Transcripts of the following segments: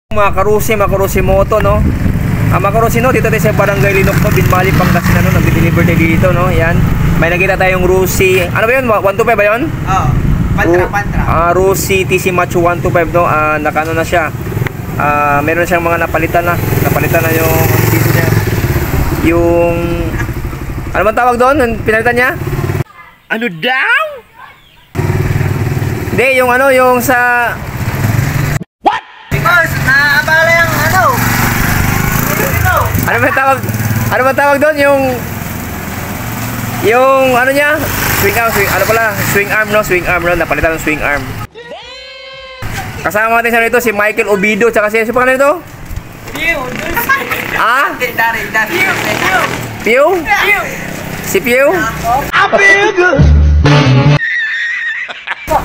Mga karusi moto, no? Mga karusi, no? Dito tayo sa Barangay Linok, no? Binmali, Pangasinan, no? Nag-deliver tayo dito, no? Yan. May nakita tayong Rusi. Ano ba yun? 125 ba yun? Oo. Pantra. Rusi TC Macho 125, no? Nakano na siya. Meron siyang mga napalitan na. Napalitan na yung dito niya. Yung... Ano bang tawag doon? Pinalitan niya? Ano daw? Hindi, yung ano, yung sa... Because, naabala yung ano. Ano ba tawag doon? Yung ano niya? Swing arm, no? Swing arm, no? Napalitan ng swing arm. Kasama natin sa nito si Michael Obido, tsaka si pangalan nito? Pew. Ah? Pew. Pew? Si Pew?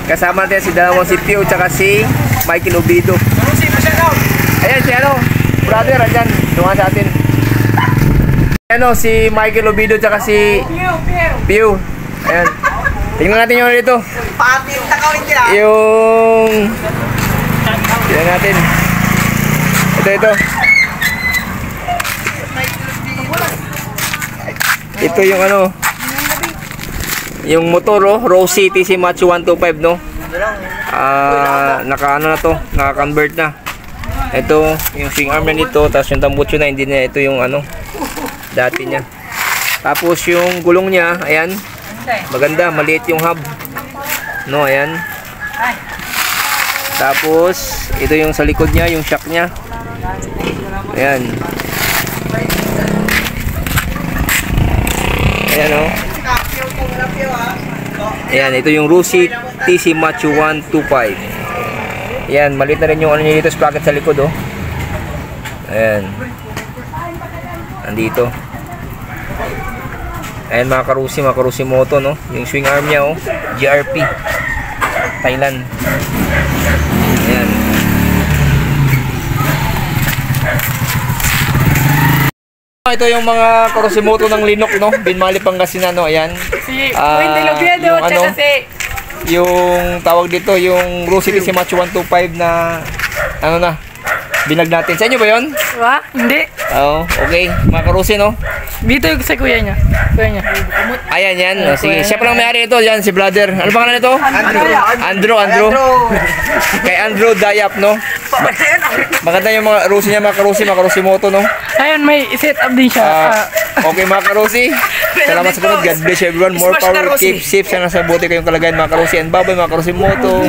Kasama natin si dalawang si Pew, tsaka si Michael Obido. Ayan si ano? Brother, andyan. Tungan sa atin. Ano, si Michael Obido tsaka si Pew. Ayan. Tingnan natin yung dito. Patin, takawin sila. Yung... Tingnan natin. Ito. Ito yung ano. Yung motor, oh. Rose TC Macho 125, no? Naka-ano na to. Naka-convert na. Ito, yung swing arm na nito. Tapos yung tambutso na, hindi na. Ito yung ano. Dati niya. Tapos yung gulong niya, ayan. Maganda, maliit yung hub. No, ayan. Tapos, ito yung sa likod niya, yung shock niya. Ayan. Ayan, oh. Ayan, ito yung Rusi TC Macho 125. Ayan, maliit na rin yung ano niya dito, sprocket sa likod, oh. Ayan. Andito. Ayan mga karusi moto, no? Yung swing arm niya, oh. GRP Thailand. Ayan. Ito yung mga karusi moto ng Linok, no? Binmali, Pangasinan, no? Ayan. Si Wayne Delobiedo, yung ano, yung tawag dito, yung Rusi TC Macho 125 na ano na, binag natin. Sa inyo ba yun? Hindi. Oo, okay. Mga karusi, no? Dito yung sa kuya niya. Ayan, yan. Sige, siya pa lang may-ari ito. Yan, si brother. Ano pangalan nito? Andrew. Kay Andrew Dayap, no? Maganda yung mga Rusi niya, mga karusi moto, no? Ayun, may set up din siya. Okay, mga karusi. Salamat sa punod. God bless everyone. More power. Keep safe. Sana sa buti kayong kalagayan, mga karusi. And bye-bye, mga karusi moto.